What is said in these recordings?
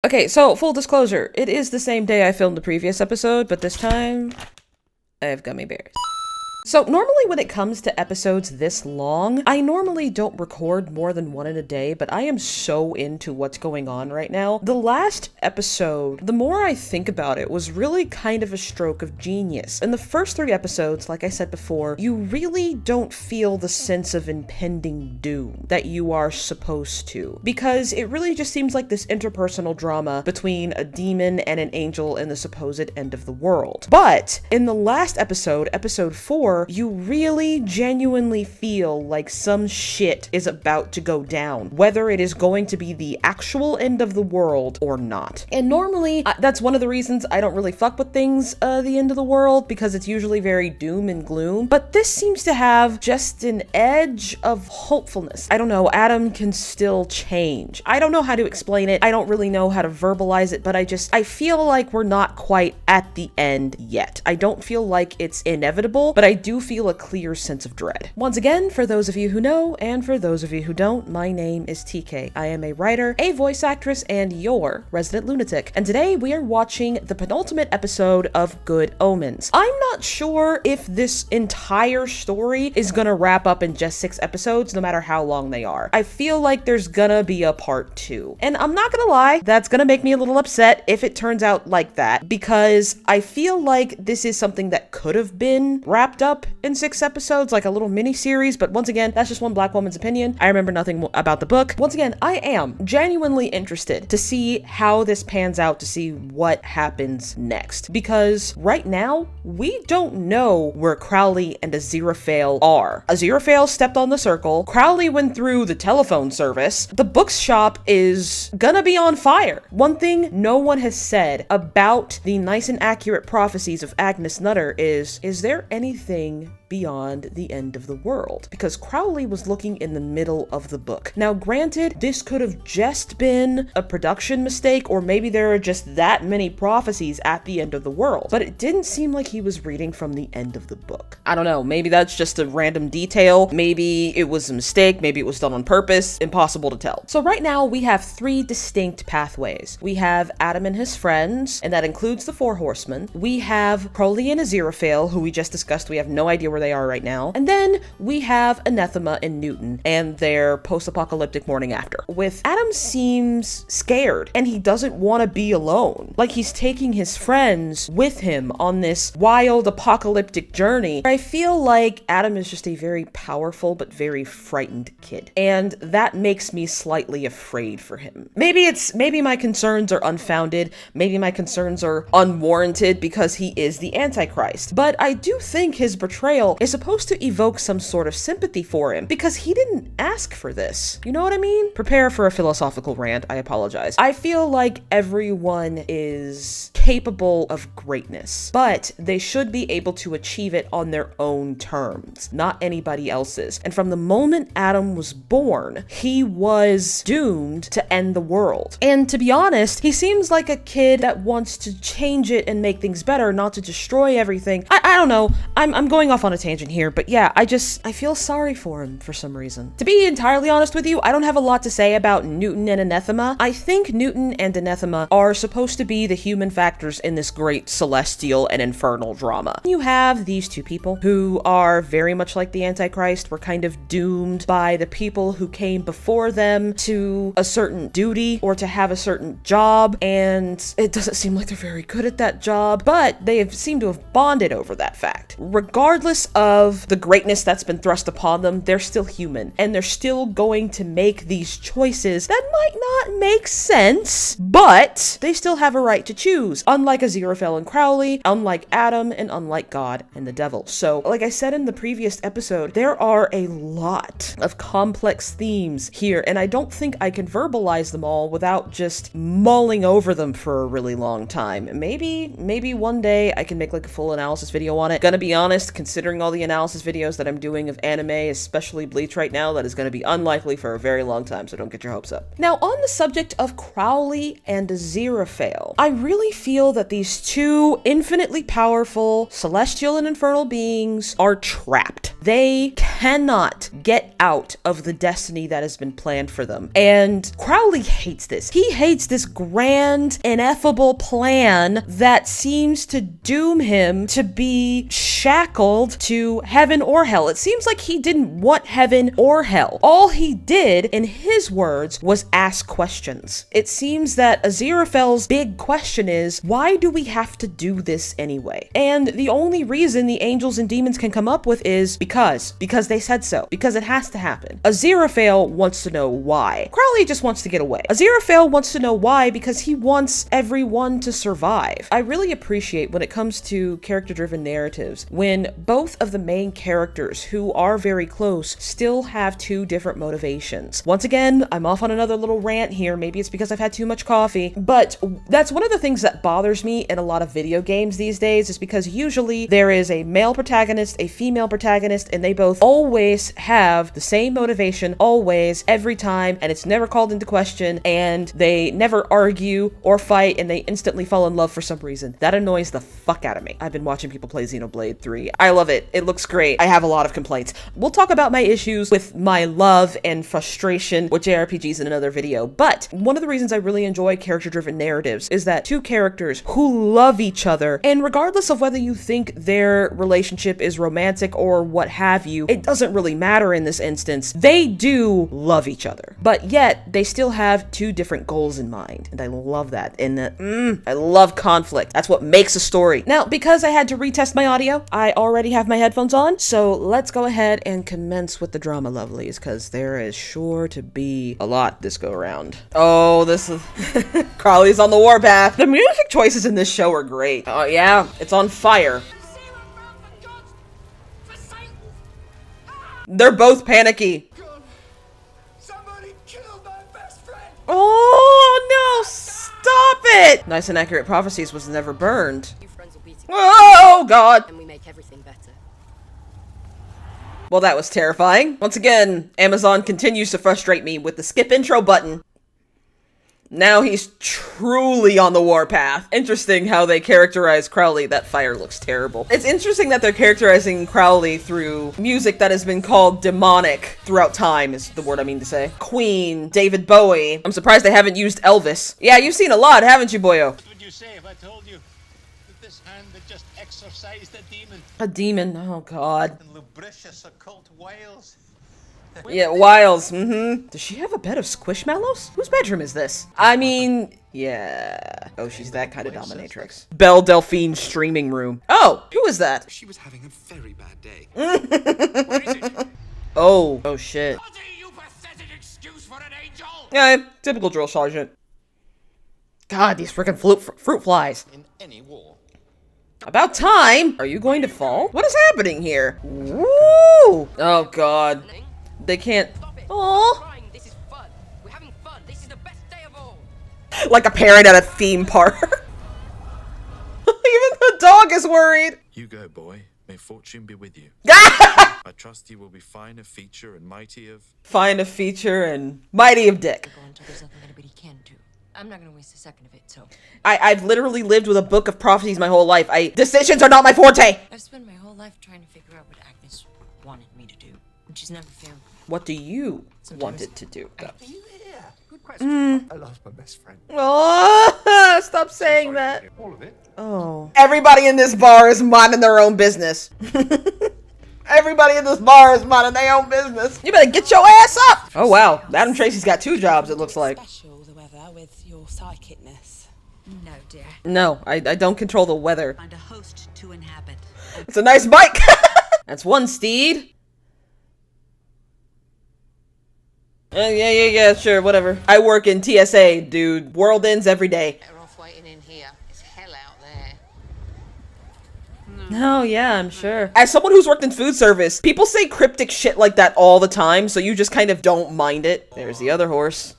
Okay, so full disclosure, it is the same day I filmed the previous episode, but this time I have gummy bears. So normally when it comes to episodes this long, I normally don't record more than one in a day, but I am so into what's going on right now. The last episode, the more I think about it, was really kind of a stroke of genius. In the first 3 episodes, like I said before, you really don't feel the sense of impending doom that you are supposed to, because it really just seems like this interpersonal drama between a demon and an angel in the supposed end of the world. But in the last episode, episode 4, you really genuinely feel like some shit is about to go down, whether it is going to be the actual end of the world or not. And normally, that's one of the reasons I don't really fuck with things, the end of the world, because it's usually very doom and gloom. But this seems to have just an edge of hopefulness. I don't know, Adam can still change. I don't know how to explain it. I don't really know how to verbalize it, but I feel like we're not quite at the end yet. I don't feel like it's inevitable, but I do feel a clear sense of dread. Once again, for those of you who know, and for those of you who don't, my name is TK. I am a writer, a voice actress, and your resident lunatic. And today we are watching the penultimate episode of Good Omens. I'm not sure if this entire story is gonna wrap up in just 6 episodes, no matter how long they are. I feel like there's gonna be a part 2. And I'm not gonna lie, that's gonna make me a little upset if it turns out like that, because I feel like this is something that could have been wrapped up in 6 episodes, like a little mini series. But once again, that's just one black woman's opinion. I remember nothing about the book. Once again, I am genuinely interested to see how this pans out, to see what happens next, because right now we don't know where Crowley and Aziraphale are. Aziraphale stepped on the circle, Crowley went through the telephone service, the bookshop is gonna be on fire. One thing no one has said about the nice and accurate prophecies of Agnes Nutter is there anything beyond the end of the world? Because Crowley was looking in the middle of the book. Now granted, this could have just been a production mistake, or maybe there are just that many prophecies at the end of the world, but it didn't seem like he was reading from the end of the book. I don't know, maybe that's just a random detail, maybe it was a mistake, maybe it was done on purpose, impossible to tell. So right now we have 3 distinct pathways. We have Adam and his friends, and that includes the 4 horsemen. We have Crowley and Aziraphale, who we just discussed, we have no idea where they are right now. And then we have Anathema and Newton and their post-apocalyptic morning after. With Adam seems scared and he doesn't want to be alone. Like he's taking his friends with him on this wild apocalyptic journey. I feel like Adam is just a very powerful but very frightened kid. And that makes me slightly afraid for him. Maybe my concerns are unfounded. Maybe my concerns are unwarranted because he is the Antichrist. But I do think his betrayal is supposed to evoke some sort of sympathy for him, because he didn't ask for this. You know what I mean? Prepare for a philosophical rant, I apologize. I feel like everyone is capable of greatness, but they should be able to achieve it on their own terms, not anybody else's. And from the moment Adam was born, he was doomed to end the world. And to be honest, he seems like a kid that wants to change it and make things better, not to destroy everything. I don't know. I'm going off on a tangent here, but yeah, I feel sorry for him for some reason. To be entirely honest with you, I don't have a lot to say about Newton and Anathema. I think Newton and Anathema are supposed to be the human factors in this great celestial and infernal drama. You have these 2 people who are very much like the Antichrist, were kind of doomed by the people who came before them to a certain duty or to have a certain job, and it doesn't seem like they're very good at that job, but they seem to have bonded over that fact. Regardless of the greatness that's been thrust upon them, they're still human, and they're still going to make these choices that might not make sense, but they still have a right to choose, unlike Aziraphale and Crowley, unlike Adam, and unlike God and the devil. So, like I said in the previous episode, there are a lot of complex themes here, and I don't think I can verbalize them all without just mulling over them for a really long time. Maybe one day I can make like a full analysis video on it. Gonna be honest, considering all the analysis videos that I'm doing of anime, especially Bleach right now, that is going to be unlikely for a very long time, so don't get your hopes up. Now, on the subject of Crowley and Aziraphale, I really feel that these 2 infinitely powerful celestial and infernal beings are trapped. they cannot get out of the destiny that has been planned for them. And Crowley hates this. He hates this grand, ineffable plan that seems to doom him to be shackled to heaven or hell. It seems like he didn't want heaven or hell. All he did, in his words, was ask questions. It seems that Aziraphale's big question is, why do we have to do this anyway? And the only reason the angels and demons can come up with is because they said so, because it has to happen. Aziraphale wants to know why. Crowley just wants to get away. Aziraphale wants to know why because he wants everyone to survive. I really appreciate when it comes to character-driven narratives when both of the main characters who are very close still have two different motivations. Once again, I'm off on another little rant here. Maybe it's because I've had too much coffee, but that's one of the things that bothers me in a lot of video games these days, is because usually there is a male protagonist, a female protagonist, and they both always have the same motivation, always, every time, and it's never called into question, and they never argue or fight, and they instantly fall in love for some reason. That annoys the fuck out of me. I've been watching people play Xenoblade 3. I love it. It looks great. I have a lot of complaints. We'll talk about my issues with my love and frustration with JRPGs in another video, but one of the reasons I really enjoy character-driven narratives is that two characters who love each other, and regardless of whether you think their relationship is romantic or what have you, it doesn't really matter in this instance. They do love each other, but yet they still have two different goals in mind, and I love that. And I love conflict. That's what makes a story. Now, because I had to retest my audio, I already have my headphones on, so let's go ahead and commence with the drama lovelies, because there is sure to be a lot this go around. Oh, this is Crowley's on the warpath. The music choices in this show are great. Oh yeah, it's on fire. They're both panicky. Somebody killed my best friend. Oh no, stop it! Nice and accurate prophecies was never burned. Oh god. And we make everything better. Well, that was terrifying. Once again, Amazon continues to frustrate me with the skip intro button. Now he's truly on the warpath. Interesting how they characterize Crowley. That fire looks terrible. It's interesting that they're characterizing Crowley through music that has been called demonic throughout time, is the word I mean to say. Queen, David Bowie. I'm surprised they haven't used Elvis. Yeah, you've seen a lot, haven't you, boyo? What would you say if I told you that this hand had just exorcised a demon? A demon, oh god. And lubricious occult Wales. Yeah, Wiles, Does she have a bed of squishmallows? Whose bedroom is this? I mean, yeah. Oh, she's that kind of dominatrix. Belle Delphine streaming room. Oh, who is that? She was having a very bad day. Oh shit. Bloody, you pathetic excuse for an angel! Yeah, typical drill sergeant. God, these freaking fruit flies. In any war. About time! Are you going to fall? What is happening here? Woo! Oh god. They can't. Oh, This is fun. We're having fun. This is the best day of all. like a parent at a theme park. Even the dog is worried. You go, boy. May fortune be with you. I trust you will be fine of feature and mighty of... Fine of feature and mighty of dick. Go until there's nothing anybody can do. I'm not gonna waste a second of it, so. I've literally lived with a book of prophecies my whole life. Decisions are not my forte. I've spent my whole life trying to figure out what Agnes wanted me to do, and she's never failed. What do you Sometimes want it to do, though? Yeah, good question. I lost my best friend. Oh, stop saying that. All of it. Oh. Everybody in this bar is minding their own business. Everybody in this bar is minding their own business. You better get your ass up. Oh, wow. Adam Tracy's got two jobs, it looks like. Special the weather with your psychicness. No, dear. No, I don't control the weather. Find a host to inhabit. It's a nice bike. That's one steed. Yeah, sure, whatever. I work in TSA, dude. World ends every day. Better off waiting in here. It's hell out there. Oh, yeah, I'm sure. As someone who's worked in food service, people say cryptic shit like that all the time, so you just kind of don't mind it. There's the other horse.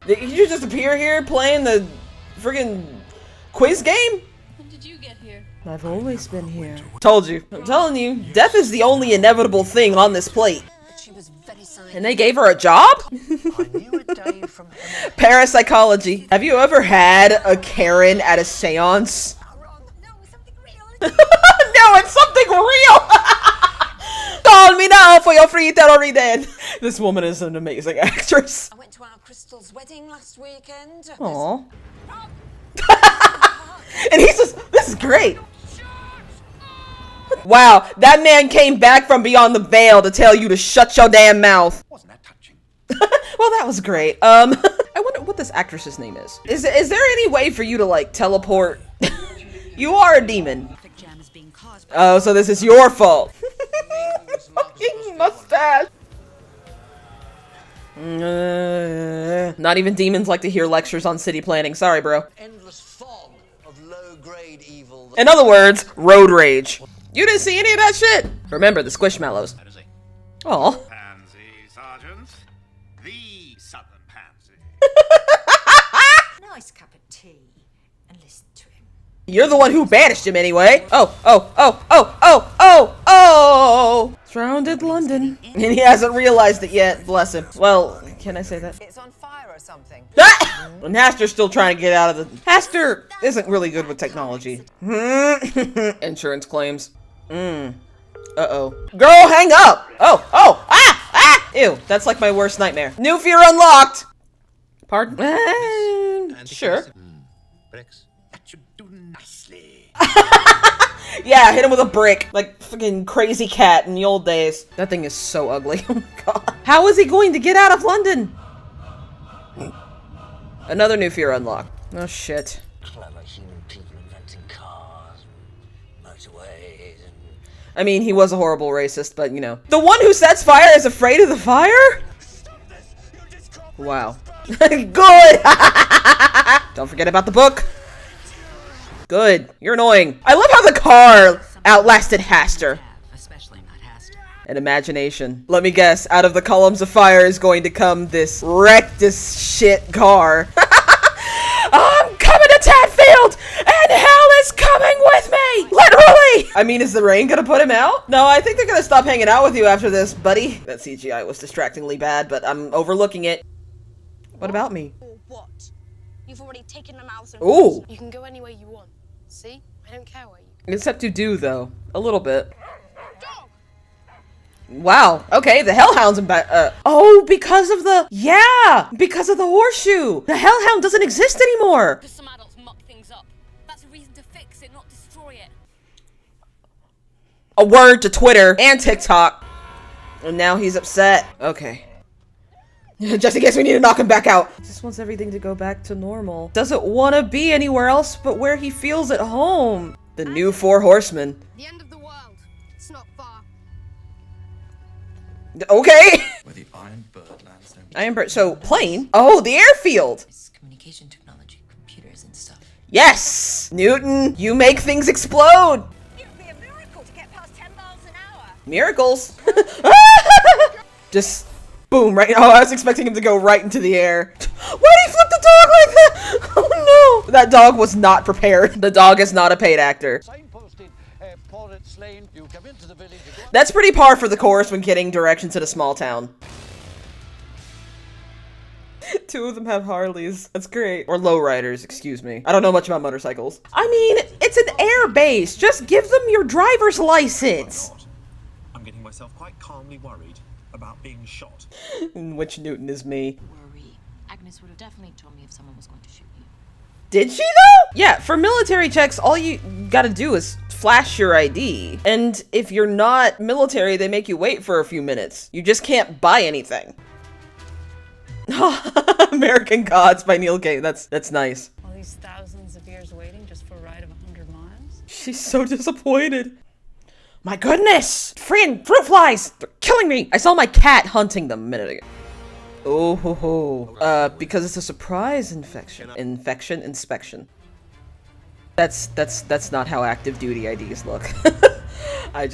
Did you just appear here playing the friggin' quiz game? When did you get here? I've always been here. Told you. I'm telling you, death is the only inevitable thing on this plate. She was very silent. And they gave her a job? I knew a day from him. Parapsychology. Have you ever had a Karen at a seance? No, something real. doing? Something real! Call me now for your free terror reading. This woman is an amazing actress. I went to our Crystal's wedding last weekend. Aww. And he's just, this is great. Wow, that man came back from beyond the veil to tell you to shut your damn mouth. Wasn't that touching? Well, that was great. I wonder what this actress's name is. Is there any way for you to, like, teleport? You are a demon. Oh, so this is your fault. Fucking mustache. Not even demons like to hear lectures on city planning. Sorry, bro. Endless fog of low-grade evil. In other words, road rage. You didn't see any of that shit? Remember the Squishmallows. Aw. Pansy, Sergeant. The Southern Pansy. Nice cup of tea. And listen to him. You're the one who banished him anyway. Oh. Surrounded London. And he hasn't realized it yet. Bless him. Well, can I say that? It's on fire or something. And Haster's still trying to get out of the... Haster isn't really good with technology. Insurance claims. Uh-oh. Girl, hang up! Ew, that's like my worst nightmare. New fear unlocked! Pardon? Sure. Bricks. That should do nicely. Yeah, hit him with a brick. Like fucking crazy cat in the old days. That thing is so ugly. Oh my god. How is he going to get out of London? Another new fear unlocked. Oh shit. Clever human people inventing cars, motorways, and... I mean, he was a horrible racist, but you know. The one who sets fire is afraid of the fire? Wow. Good! Don't forget about the book. Good. You're annoying. I love how the car outlasted Haster. Especially not Haster. An imagination. Let me guess, out of the columns of fire is going to come this rectus shit car. I'm coming to Tadfield, and hell is coming with me! Literally! I mean, is the rain gonna put him out? No, I think they're gonna stop hanging out with you after this, buddy. That CGI was distractingly bad, but I'm overlooking it. What about me? What? You've already taken them out and Ooh. you can go anywhere you want. See? I don't care where you go. Except you do, though. A little bit. Wow. Okay, the Hellhound's in back. Oh, because of the... Yeah! Because of the horseshoe! The Hellhound doesn't exist anymore! Because some adults muck things up. That's a reason to fix it, not destroy it. A word to Twitter and TikTok. And now he's upset. Okay. Just in case we need to knock him back out. He just wants everything to go back to normal. Doesn't want to be anywhere else but where he feels at home. The new Four Horsemen. The end of the world. It's not far. Okay. Where the Iron Bird lands there. Iron Bird. So, plane? Oh, the airfield. It's communication technology, computers and stuff. Yes! Newton, you make things explode. It would be a miracle to get past 10 miles an hour. Miracles. Just boom, right? Oh, I was expecting him to go right into the air. Why did he flip the dog like that? Oh no! That dog was not prepared. The dog is not a paid actor. Signposted, Porrett's Lane. You come into the village. That's pretty par for the course when getting directions in a small town. Two of them have Harleys. That's great. Or lowriders, excuse me. I don't know much about motorcycles. I mean, it's an air base. Just give them your driver's license. I'm getting myself quite calmly worried about being shot. In which Newton is me. Worry. Agnes would have definitely told me if someone was going to shoot you. Did she though? Yeah, for military checks, all you gotta do is flash your ID. And if you're not military, they make you wait for a few minutes. You just can't buy anything. American Gods by Neil Gaiman. That's nice. All these thousands of years waiting just for a ride of 100 miles? She's so disappointed. My goodness! Friggin' fruit flies! They're killing me! I saw my cat hunting them a minute ago. Oh ho ho. Because it's a surprise infection. Inspection. That's not how active duty IDs look.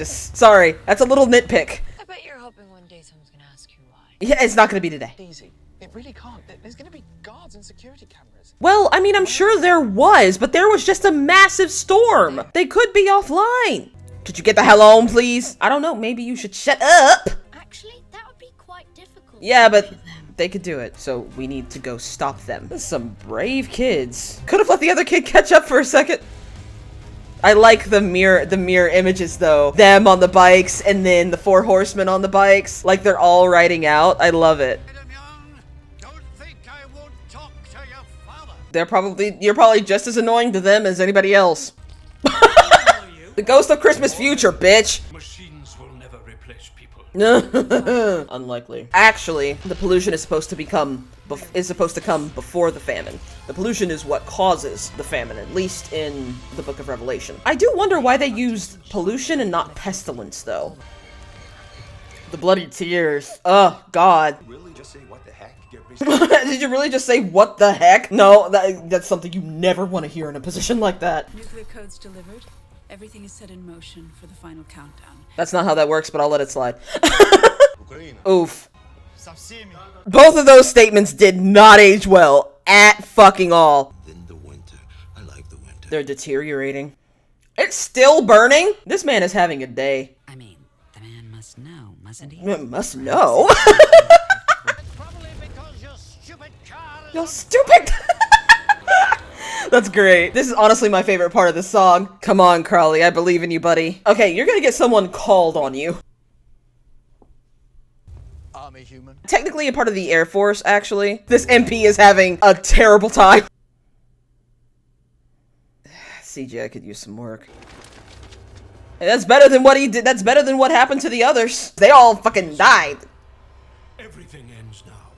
Sorry, that's a little nitpick. I bet you're hoping one day someone's gonna ask you why. Yeah, it's not gonna be today. Easy. It really can't. There's going to be guards and security cameras. Well, I mean, I'm sure there was, but there was just a massive storm. They could be offline. Could you get the hell on, please? I don't know, maybe you should shut up. Actually, that would be quite difficult. Yeah, but they could do it, so we need to go stop them. Some brave kids. Could have let the other kid catch up for a second. I like the mirror images though. Them on the bikes and then the 4 horsemen on the bikes. Like they're all riding out. I love it. Don't think I won't talk to your father. You're probably just as annoying to them as anybody else. The ghost of Christmas future, bitch. Machines will never replace people. Unlikely. Actually, the pollution is supposed to come before the famine. The pollution is what causes the famine, at least in the Book of Revelation. I do wonder why they used pollution and not pestilence, though. The bloody tears. Oh, God. Really just say what the heck? Did you really just say, what the heck? No, that's something you never want to hear in a position like that. Nuclear codes delivered. Everything is set in motion for the final countdown. That's not how that works, but I'll let it slide. Oof. Both of those statements did not age well at fucking all. Then the winter. I like the winter. They're deteriorating. It's still burning? This man is having a day. I mean, the man must know, mustn't he? Must know. Probably because your stupid car is You're stupid. That's great. This is honestly my favorite part of the song. Come on, Crowley. I believe in you, buddy. Okay, you're gonna get someone called on you. army human. Technically a part of the Air Force, actually. This MP is having a terrible time. CGI could use some work. Hey, that's better than what he did. That's better than what happened to the others. They all fucking died. Everything ends now.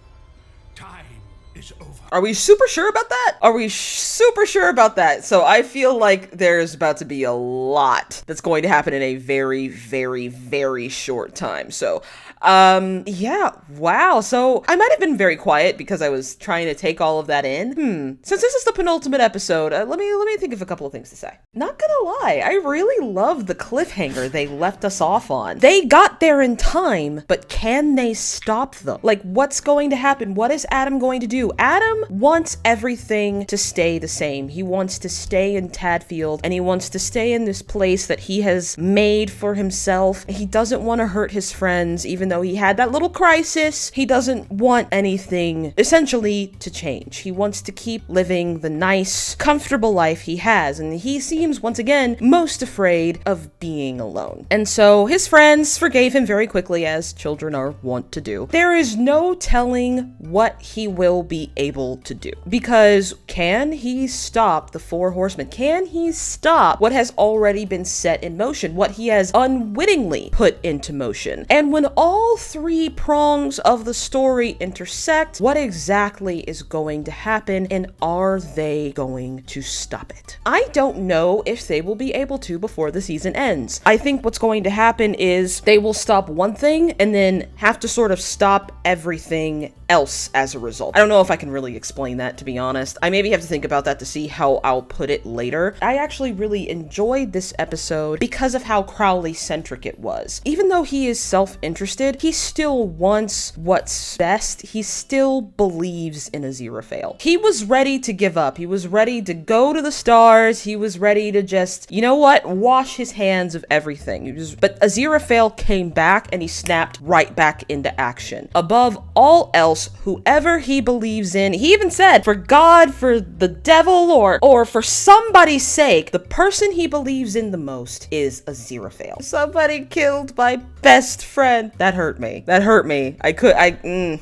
Time is over. Are we super sure about that? Are we super sure about that? So I feel like there's about to be a lot that's going to happen in a very, very, very short time. So, yeah, wow. So I might have been very quiet because I was trying to take all of that in. Since this is the penultimate episode, let me think of a couple of things to say. Not gonna lie, I really love the cliffhanger they left us off on. They got there in time, but can they stop them? Like, what's going to happen? What is Adam going to do? Adam wants everything to stay the same. He wants to stay in Tadfield, and he wants to stay in this place that he has made for himself. He doesn't want to hurt his friends, even though he had that little crisis. He doesn't want anything, essentially, to change. He wants to keep living the nice, comfortable life he has, and he seems, once again, most afraid of being alone. And so his friends forgave him very quickly, as children are wont to do. There is no telling what he will be able to do, because can he stop the Four Horsemen? Can he stop what has already been set in motion, what he has unwittingly put into motion? And when all three prongs of the story intersect, what exactly is going to happen, and are they going to stop it? I don't know if they will be able to before the season ends. I think what's going to happen is they will stop one thing and then have to sort of stop everything else as a result. I don't know if I can really explain that, to be honest. I maybe have to think about that to see how I'll put it later. I actually really enjoyed this episode because of how Crowley-centric it was. Even though he is self-interested, he still wants what's best. He still believes in Aziraphale. He was ready to give up. He was ready to go to the stars. He was ready to just, you know what, wash his hands of everything. But Aziraphale came back and he snapped right back into action. Above all else, whoever he believes in, he even said, for God, for the devil, or for somebody's sake, the person he believes in the most is Aziraphale. Somebody killed my best friend. That hurt me. That hurt me.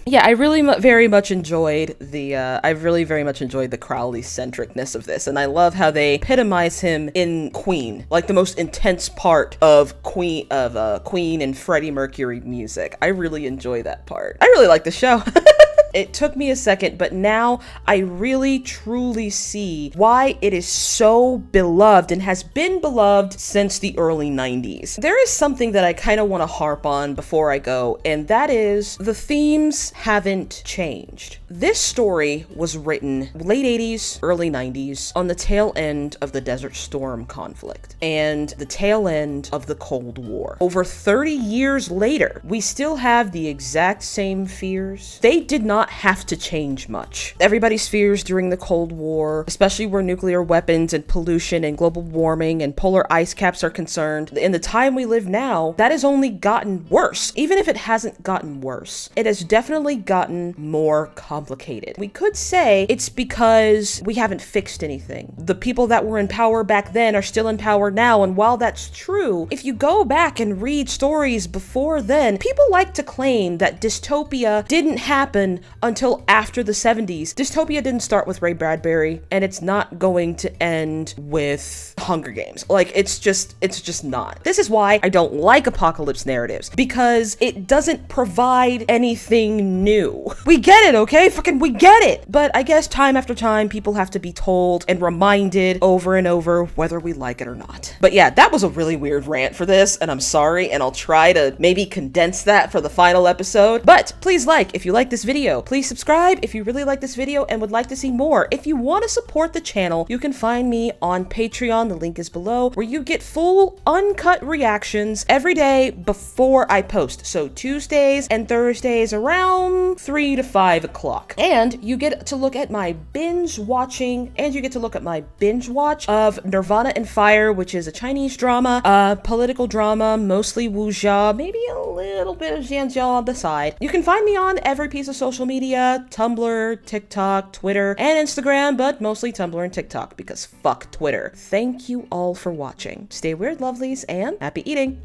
Yeah, I really very much enjoyed the Crowley-centricness of this, and I love how they epitomize him in Queen, like the most intense part of Queen and Freddie Mercury music. I really enjoy that part. I really like the show. It took me a second, but now I really truly see why it is so beloved and has been beloved since the early 90s. There is something that I kind of want to harp on before I go, and that is the themes haven't changed. This story was written late 80s, early 90s, on the tail end of the Desert Storm conflict and the tail end of the Cold War. Over 30 years later, we still have the exact same fears. They did not not have to change much. Everybody's fears during the Cold War, especially where nuclear weapons and pollution and global warming and polar ice caps are concerned, in the time we live now, that has only gotten worse. Even if it hasn't gotten worse, it has definitely gotten more complicated. We could say it's because we haven't fixed anything. The people that were in power back then are still in power now, and while that's true, if you go back and read stories before then, people like to claim that dystopia didn't happen until after the 70s. Dystopia didn't start with Ray Bradbury, and it's not going to end with Hunger Games. Like, it's just not. This is why I don't like apocalypse narratives, because it doesn't provide anything new. We get it, okay? Fucking we get it! But I guess time after time, people have to be told and reminded over and over whether we like it or not. But yeah, that was a really weird rant for this, and I'm sorry, and I'll try to maybe condense that for the final episode. But please like if you like this video. Please subscribe if you really like this video and would like to see more. If you want to support the channel, you can find me on Patreon, the link is below, where you get full uncut reactions every day before I post. So Tuesdays and Thursdays around 3 to 5 o'clock. And you get to look at my binge watching, and you get to look at my binge watch of Nirvana and Fire, which is a Chinese drama, political drama, mostly wuxia, maybe a little bit of Xianjiao on the side. You can find me on every piece of social media, Tumblr, TikTok, Twitter, and Instagram, but mostly Tumblr and TikTok, because fuck Twitter. Thank you all for watching. Stay weird, lovelies, and happy eating!